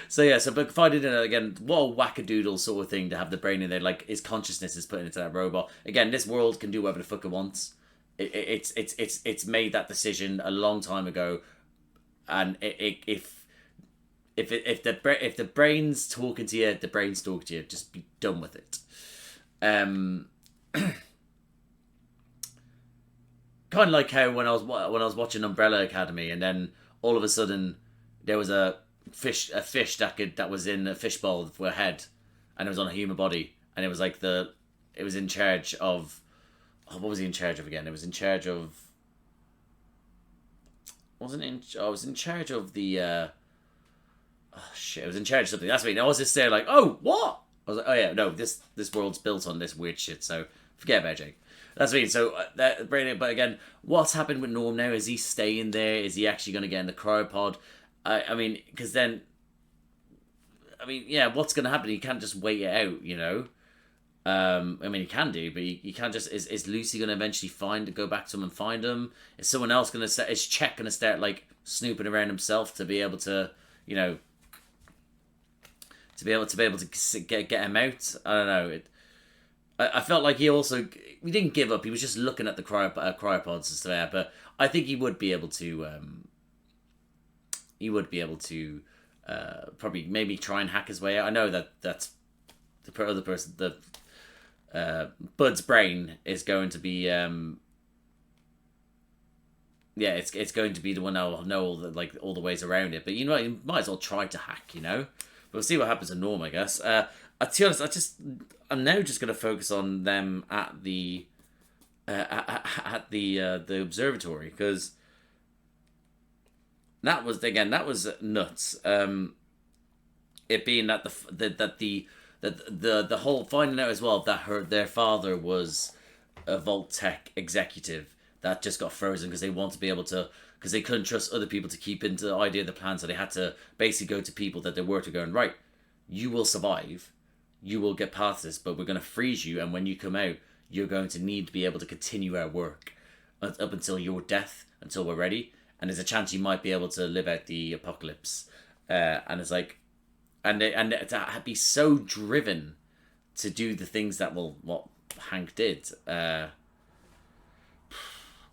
So but finding it again, what a wackadoodle sort of thing to have the brain in there, like his consciousness is put into that robot. Again, this world can do whatever the fuck it wants. It's made that decision a long time ago, and if the brain's talking to you, the brain's talking to you. Just be done with it. Kind of like how when I was watching Umbrella Academy, and then all of a sudden there was a fish that was in a fishbowl for a head, and it was on a human body, and it was like it was in charge of what was he in charge of again? It was in charge of I was in charge of the I was in charge of something. That's what I was just there like, oh, what? I was like, oh yeah, no, this world's built on this weird shit, so forget about Jake. That's what I mean. So but again, what's happened with Norm now? Is he staying there? Is he actually going to get in the cryopod? I mean, because then, what's going to happen? He can't just wait it out, you know. I mean, he can do, but you can't just. Is Lucy going to eventually go back to him and find him? Is someone else going to is Chet going to start like snooping around himself to be able to, you know, to be able to get him out? I don't know. I felt like he didn't give up. He was just looking at the cryopods and stuff there, but I think he would be able to. He would be able to probably maybe try and hack his way out. I know that's the other person. The Bud's brain is going to be it's going to be the one that will know all the ways around it. But you know, you might as well try to hack. You know, but we'll see what happens to Norm, I guess. To be honest, I'm now just going to focus on them at the observatory, because that was nuts. It being that the whole finding out as well that their father was a Vault-Tec executive that just got frozen because they want to be able to, because they couldn't trust other people to keep into the idea of the plan, so they had to basically go to people that they were to going, right, you will survive, you will get past this, but we're going to freeze you, and when you come out, you're going to need to be able to continue our work up until your death, until we're ready, and there's a chance you might be able to live out the apocalypse. And it's like, and to be so driven to do the things that what Hank did,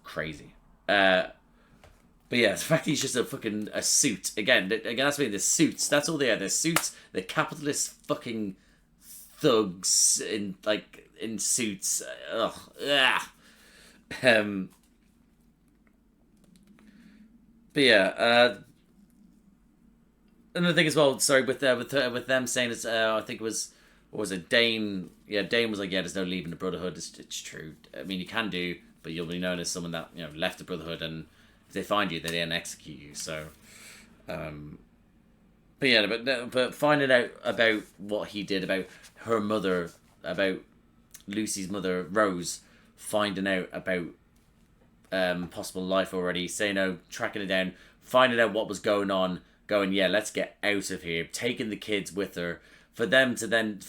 crazy. But yeah, the fact he's just a suit again. That's what the suits. That's all they are. They're suits. They're capitalist fucking thugs in suits. Ugh. But yeah, another thing as well. Sorry, with them saying it's. I think it was. What was it? Dane. Yeah, Dane was like, yeah, there's no leaving the Brotherhood. It's true. I mean, you can do, but you'll be known as someone that left the Brotherhood, and if they find you, they then execute you. So, but yeah, but finding out about what he did, about her mother, about Lucy's mother Rose, finding out about possible life already, saying no, tracking it down, finding out what was going on, going, yeah, let's get out of here, taking the kids with her, for her to then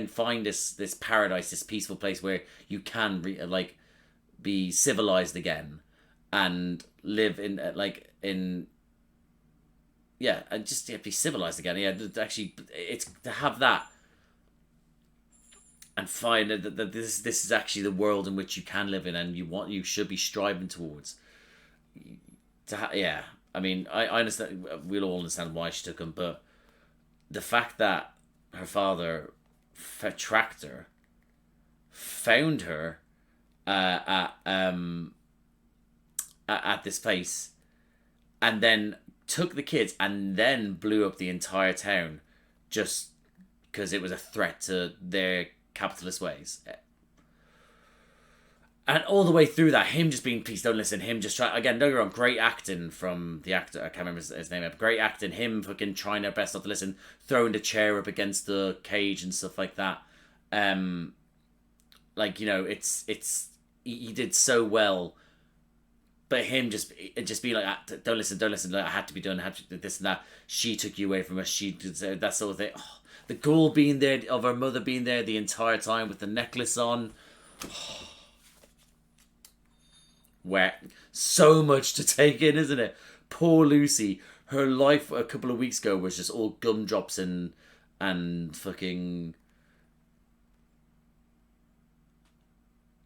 find this paradise, this peaceful place where you can be civilized again and live and just be civilized again. Yeah, actually, it's to have that and find that this is actually the world in which you can live in, and you should be striving towards. Yeah, I mean, I understand. We'll all understand why she took him, but the fact that her father tracked her, found her at this place, and then took the kids and then blew up the entire town just because it was a threat to their capitalist ways. And all the way through that, him just being, please don't listen, him just trying, again, don't get me wrong, great acting from the actor, I can't remember his name, great acting, him fucking trying their best not to listen, throwing the chair up against the cage and stuff like that. Like, you know, he did so well, but him just being like, don't listen, like, I had to be done, I had to do this and that, she took you away from us, she did that sort of thing. Oh, the ghoul being there, of her mother being there the entire time with the necklace on. Oh. Where so much to take in, isn't it? Poor Lucy. Her life a couple of weeks ago was just all gumdrops and fucking,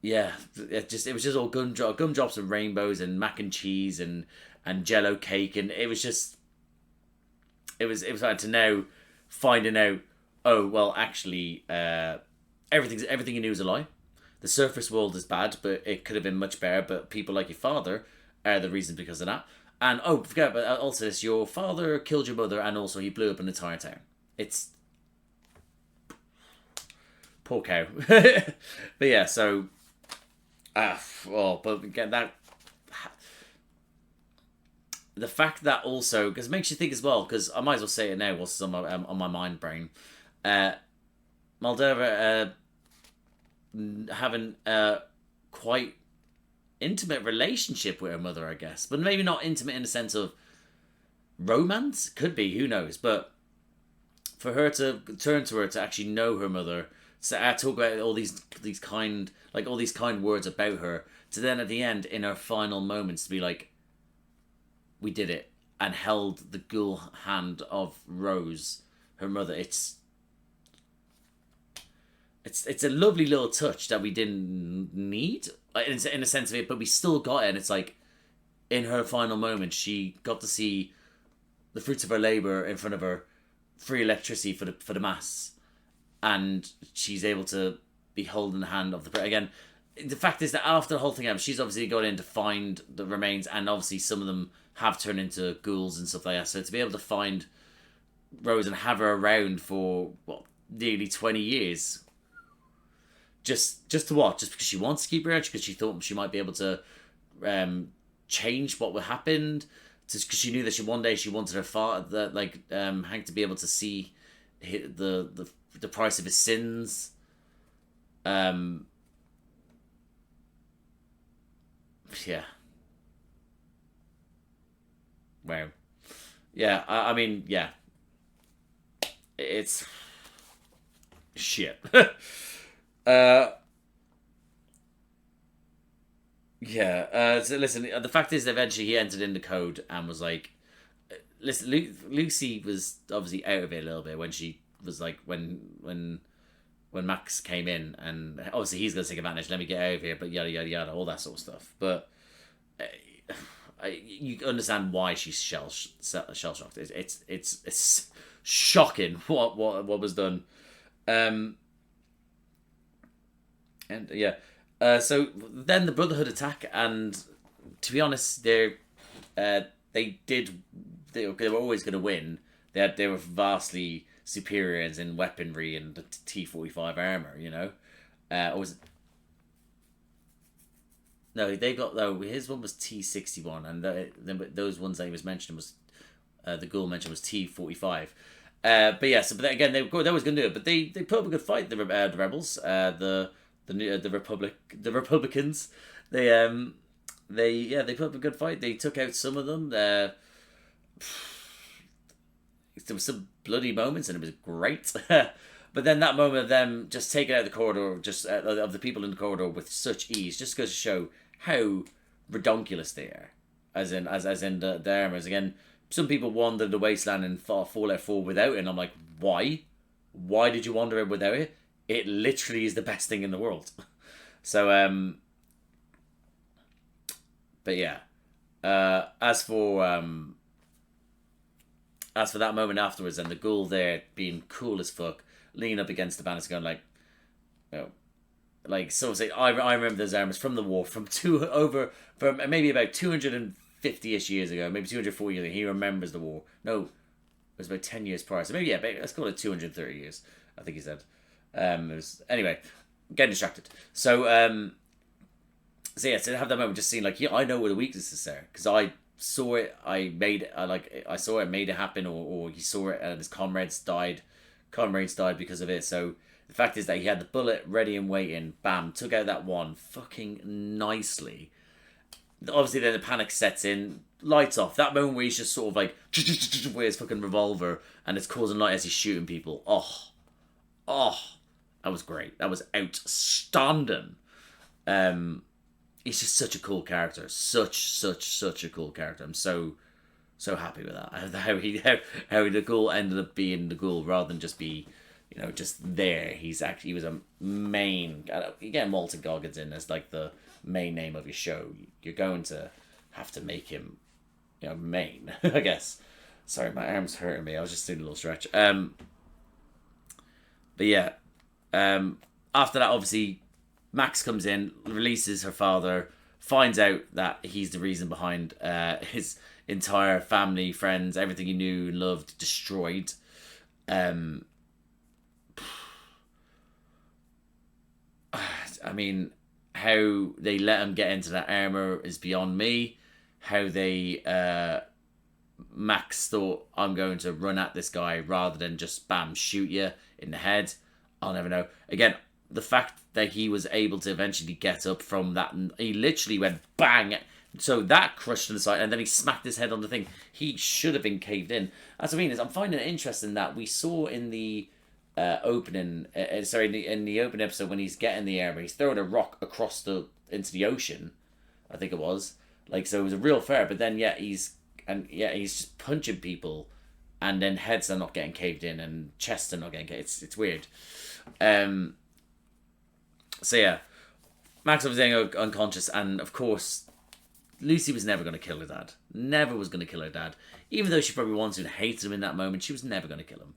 yeah. It was just all gumdrops and rainbows and mac and cheese and Jello cake, and it was like to now finding out. Oh well, actually, everything you knew was a lie. The surface world is bad, but it could have been much better. But people like your father are the reason because of that. And forget about also this: your father killed your mother, and also he blew up an entire town. It's poor cow. But yeah, so but again, that the fact that also, because it makes you think as well. Because I might as well say it now, whilst it's on my mind brain. Moldova. Having a quite intimate relationship with her mother, I guess, but maybe not intimate in the sense of romance. Could be, who knows? But for her to turn to her to actually know her mother, to talk about all these kind words about her, to then at the end in her final moments to be like, we did it, and held the ghoul hand of Rose, her mother. It's a lovely little touch that we didn't need, in a sense of it, but we still got it. And it's like, in her final moment, she got to see the fruits of her labour in front of her, free electricity for the mass, and she's able to be holding the hand of the. Again, the fact is that after the whole thing happened, she's obviously gone in to find the remains, and obviously some of them have turned into ghouls and stuff like that. So to be able to find Rose and have her around for nearly 20 years. Just to what? Just because she wants to keep her out? Because she thought she might be able to change what would happen? Just because she knew that one day she wanted her father, Hank, to be able to see the price of his sins. Yeah. Wow. Yeah. I mean, yeah. It's shit. So listen, the fact is that eventually he entered in the code and was like, listen, Lucy was obviously out of it a little bit when she was like, when Max came in, and obviously he's going to take advantage, let me get out of here, but yada yada yada, all that sort of stuff. But you understand why she's shell shocked. It's shocking what was done. And yeah, so then the Brotherhood attack, and to be honest, they were always going to win. They were vastly superior in weaponry and the T-45 armor, you know. Or was it? No, they got his one was T-61, and those ones that he was mentioning was the ghoul mentioned was T-45. But yeah, but again, they were always going to do it, but they put up a good fight. The rebels, the Republicans, they put up a good fight. They took out some of them. There was some bloody moments, and it was great. But then that moment of them just taking out the corridor, just of the people in the corridor with such ease, just goes to show how redonkulous they are. As in the armors. Again, some people wandered the wasteland and Fallout 4 without it, and I'm like, why? Why did you wander it without it? it literally is the best thing in the world. So, but yeah, as for that moment afterwards, and the ghoul there being cool as fuck, leaning up against the banister, going like, you know, like someone say, I remember those armors from the war, from maybe about 250-ish years ago, maybe 240 years ago. He remembers the war. No, it was about 10 years prior. So maybe, yeah, let's call it 230 years, I think he said. Anyway, getting distracted. So, yeah, to have that moment, just seeing like, yeah, I know where the weakness is there, because I saw it, I saw it, made it happen, or he saw it, and his comrades died because of it. So the fact is that he had the bullet ready and waiting, bam, took out that one fucking nicely. Obviously then the panic sets in, lights off. That moment where he's just sort of like with his fucking revolver and it's causing light as he's shooting people. Oh, that was great. That was outstanding. He's just such a cool character. Such a cool character. I'm so happy with that. How the ghoul ended up being the ghoul rather than just be, you know, just there. He was a main. You get Walton Goggins in as like the main name of your show. You're going to have to make him, you know, main. I guess. Sorry, my arm's hurting me. I was just doing a little stretch. But yeah. After that, obviously, Max comes in, releases her father, finds out that he's the reason behind his entire family, friends, everything he knew and loved, destroyed. I mean, how they let him get into that armor is beyond me. How they Max thought, I'm going to run at this guy rather than just bam, shoot you in the head. I'll never know. Again, the fact that he was able to eventually get up from that, he literally went bang. So that crushed him aside, and then he smacked his head on the thing. He should have been caved in. That's what I mean. Is I'm finding it interesting that we saw in the opening, in the opening episode when he's getting the armor, he's throwing a rock into the ocean. I think it was like, so it was a real fair. But then he's just punching people, and then heads are not getting caved in, and chests are not getting caved. It's weird. So yeah, Max was getting unconscious, and of course, Lucy was never going to kill her dad. Never was going to kill her dad. Even though she probably wanted and hated him in that moment, she was never going to kill him.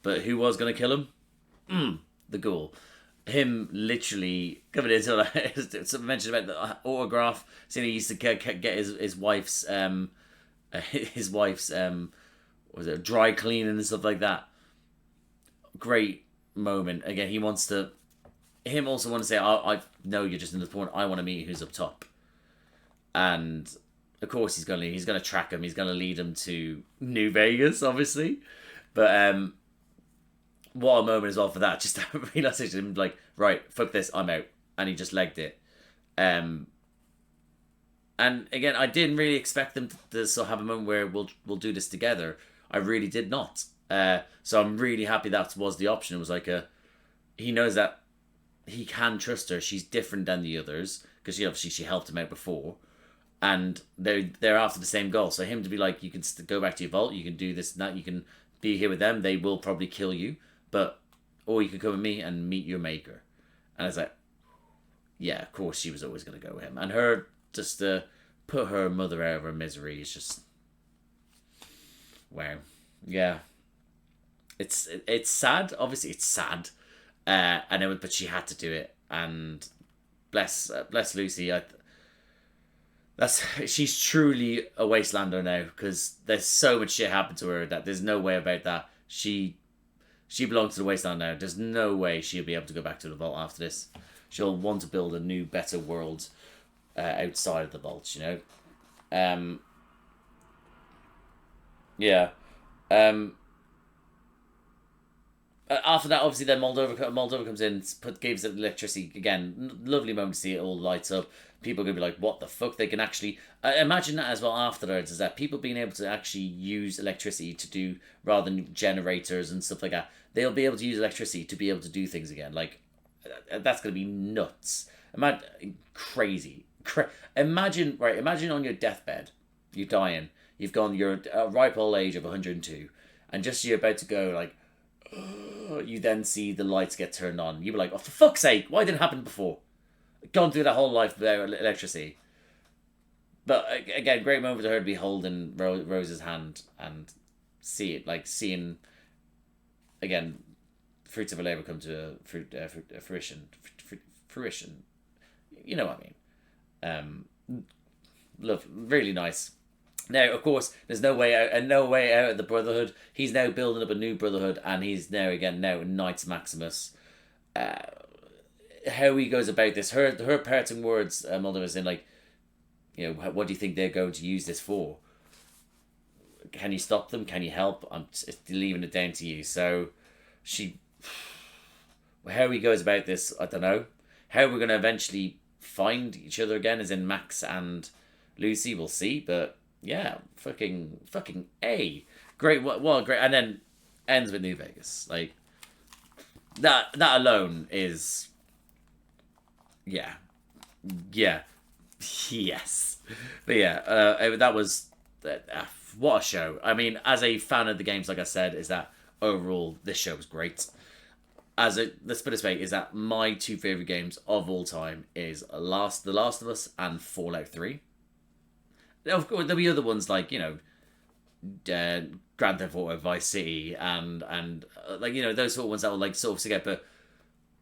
But who was going to kill him? The ghoul. Him literally coming into like, something mentioned about the autograph. Seeing he used to get his wife's was it dry cleaning and stuff like that. Great moment. Again, he also want to say, I know you're just in the point. I want to meet who's up top. And of course he's gonna track him. He's gonna lead him to New Vegas, obviously. But what a moment as well for that. Just that realization, like, right, fuck this, I'm out, and he just legged it. And again, I didn't really expect them to sort of have a moment where we'll do this together. I really did not. So I'm really happy that was the option. It was like he knows that he can trust her. She's different than the others because she helped him out before, and they're after the same goal. So him to be like, you can go back to your vault, you can do this and that, you can be here with them. They will probably kill you, or you can come with me and meet your maker. And I was like, yeah, of course she was always going to go with him. And her just to put her mother out of her misery is just wow. Yeah, it's sad. Obviously, it's sad. But she had to do it, and bless Lucy. She's truly a wastelander now because there's so much shit happened to her that there's no way about that. She belongs to the wasteland now. There's no way she'll be able to go back to the vault after this. She'll want to build a new, better world outside of the vault. You know. Yeah. After that, obviously, then Moldova comes in, gives it electricity again. Lovely moment to see it all lights up. People are gonna be like, "What the fuck?" They can actually imagine that as well. Afterwards, is that people being able to actually use electricity to do rather than generators and stuff like that. They'll be able to use electricity to be able to do things again. Like that's gonna be nuts. Imagine crazy. Imagine on your deathbed, you're dying. You're ripe old age of 102, and just you're about to go like. you then see the lights get turned on. You were like, oh, for fuck's sake, why didn't it happen before? Gone through that whole life without electricity. But again, great moment for her to be holding Rose's hand and see it, like seeing, again, fruits of her labour come to fruition. Fruition. You know what I mean. Love, really nice. Now, of course, there's no way out of the Brotherhood. He's now building up a new Brotherhood, and he's now Knights Maximus. How he goes about this, her parting words, Mulder was in, like, you know, what do you think they're going to use this for? Can you stop them? Can you help? I'm just leaving it down to you. So, how he goes about this, I don't know. How we're going to eventually find each other again, as in Max and Lucy, we'll see. But yeah, fucking A. Great, well, great. And then ends with New Vegas. Like, that alone is, yeah. Yes. But yeah, that was, what a show. I mean, as a fan of the games, like I said, is that overall, this show was great. Let's put it this way, is that my two favourite games of all time is The Last of Us and Fallout 3. Of course, there'll be other ones like, you know, Grand Theft Auto, Vice City, and like, you know, those sort of ones that will like sort of forget. But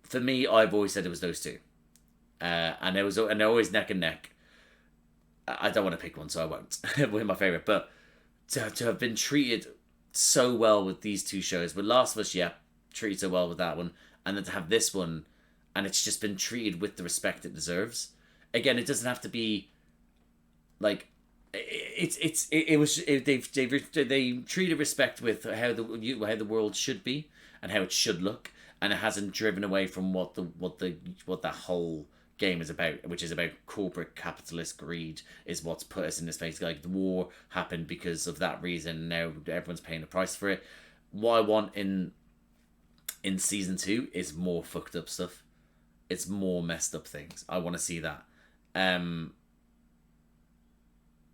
for me, I've always said it was those two, and they're always neck and neck. I don't want to pick one, so I won't. With my favourite, but to have been treated so well with these two shows, with Last of Us, yeah, treated so well with that one, and then to have this one, and it's just been treated with the respect it deserves. Again, it doesn't have to be like they treated respect with how the world should be and how it should look, and it hasn't driven away from what that whole game is about, which is about corporate capitalist greed, is what's put us in this place. Like, the war happened because of that reason. Now everyone's paying the price for it. What I want in season 2 is more fucked up stuff. It's more messed up things. I want to see that.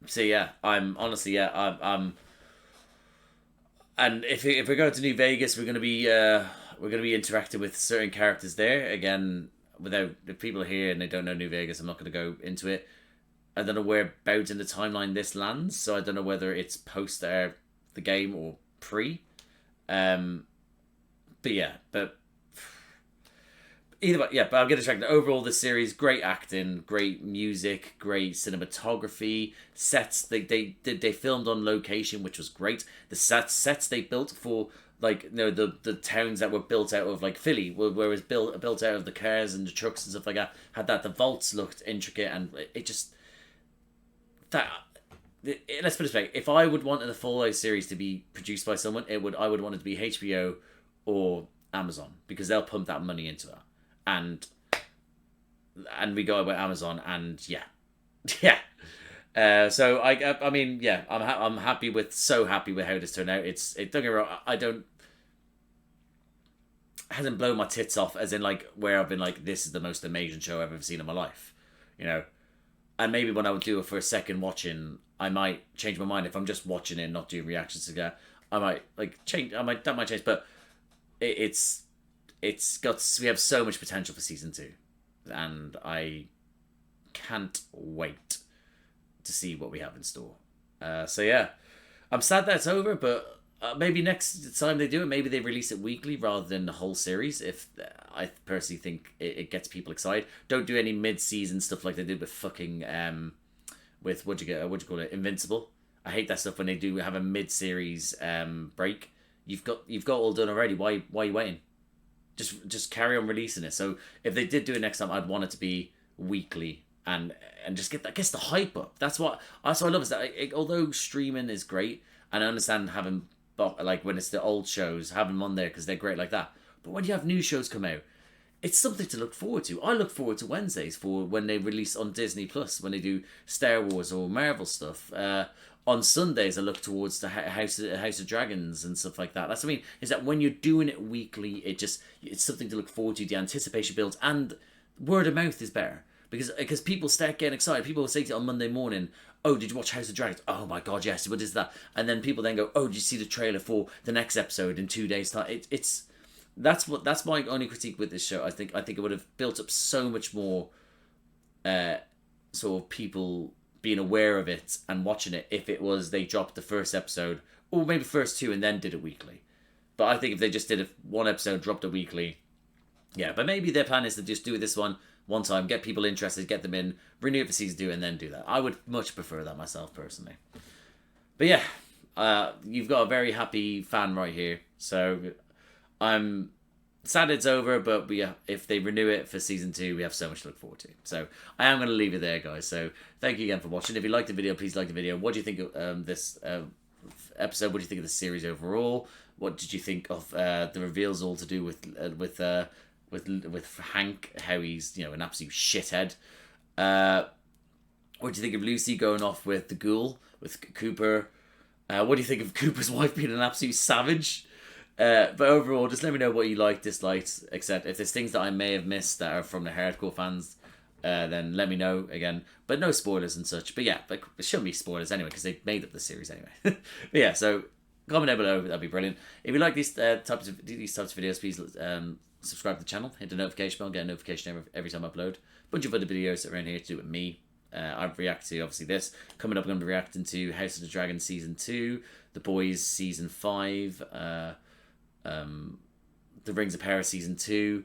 So yeah, I'm and if we go to New Vegas, we're gonna be interacting with certain characters there. Again, without the people here and they don't know New Vegas, I'm not gonna go into it. I don't know whereabouts in the timeline this lands, so I don't know whether it's post the game or pre. But either way, yeah, but I'm getting distracted. Overall, the series, great acting, great music, great cinematography, sets. They filmed on location, which was great. The sets they built for, like, you know, the towns that were built out of, like Philly, where it was built out of the cars and the trucks and stuff like that, had that. The vaults looked intricate, and it just let's put it this way: if I would want the Fallout series to be produced by someone, I would want it to be HBO or Amazon, because they'll pump that money into it. And we go about Amazon, and yeah. So I mean, yeah, I'm happy with so happy with how this turned out. Don't get me wrong, hasn't blown my tits off, as in like where I've been like, this is the most amazing show I've ever seen in my life, you know. And maybe when I would do it for a second watching, I might change my mind. If I'm just watching it and not doing reactions to that, I might like change. That might change, but we have so much potential for season 2, and I can't wait to see what we have in store. So yeah, I'm sad that it's over, but maybe next time they do it, maybe they release it weekly rather than the whole series. If I personally think it gets people excited. Don't do any mid-season stuff like they did with fucking with what'd you call it, Invincible. I hate that stuff when they do have a mid-series break. You've got all done already. Why are you waiting? Just carry on releasing it. So if they did do it next time, I'd want it to be weekly and just get the hype up. That's what I love, is that although streaming is great, and I understand having, like, when it's the old shows, having them on there because they're great like that. But when you have new shows come out, it's something to look forward to. I look forward to Wednesdays for when they release on Disney Plus, when they do Star Wars or Marvel stuff. On Sundays, I look towards the House of Dragons and stuff like that. That's what I mean, is that when you're doing it weekly, it's something to look forward to. The anticipation builds, and word of mouth is better. Because people start getting excited. People will say to you on Monday morning, oh, did you watch House of Dragons? Oh my God, yes, what is that? And then people then go, oh, did you see the trailer for the next episode in 2 days' time? that's my only critique with this show. I think it would have built up so much more sort of people being aware of it and watching it if it was they dropped the first episode, or maybe first two and then did it weekly. But I think if they just did it one episode, dropped it weekly, yeah. But maybe their plan is to just do this one time, get people interested, get them in, renew it for season 2, and then do that. I would much prefer that myself personally. But yeah, you've got a very happy fan right here. So I'm sad it's over, but if they renew it for season 2, we have so much to look forward to. So I am going to leave it there, guys. So thank you again for watching. If you liked the video, please like the video. What do you think of this episode? What do you think of the series overall? What did you think of the reveals all to do with Hank? How he's an absolute shithead. What do you think of Lucy going off with the ghoul with Cooper? What do you think of Cooper's wife being an absolute savage? But overall, just let me know what you liked, disliked, etc. If there's things that I may have missed that are from the hardcore fans, then let me know again. But no spoilers and such. But yeah, it shouldn't be spoilers anyway because they made up the series anyway. But yeah, so comment down below. That'd be brilliant. If you like these types of videos, please subscribe to the channel. Hit the notification bell. Get a notification every time I upload. Bunch of other videos around here to do with me. I react to obviously this. Coming up, I'm going to be reacting to House of the Dragon season 2, The Boys season 5. The Rings of Power season 2,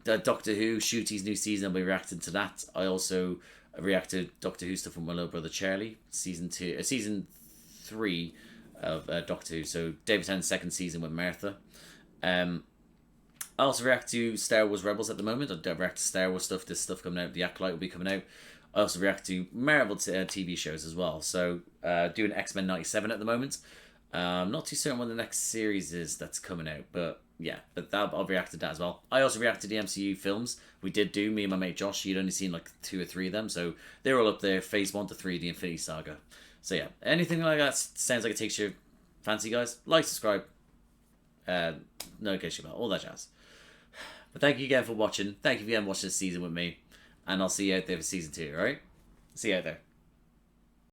Doctor Who Shooty's new season. I'll be reacting to that. I also reacted Doctor Who stuff from my little brother Charlie, season 3 of Doctor Who. So David Tennant's second season with Martha. I also react to Star Wars Rebels at the moment. I react to Star Wars stuff. This stuff coming out. The Acolyte will be coming out. I also react to Marvel TV shows as well. So doing X-Men 97 at the moment. I'm not too certain what the next series is that's coming out, but yeah, I'll react to that as well. I also reacted to the MCU films. We did do, me and my mate Josh, you'd only seen like 2 or 3 of them, so they're all up there, phase 1 to 3, the Infinity Saga. So yeah, anything like that sounds like it takes your fancy, guys. Like, subscribe, notification bell, all that jazz. But thank you again for watching. Thank you again for watching this season with me, and I'll see you out there for season 2, alright? See you out there.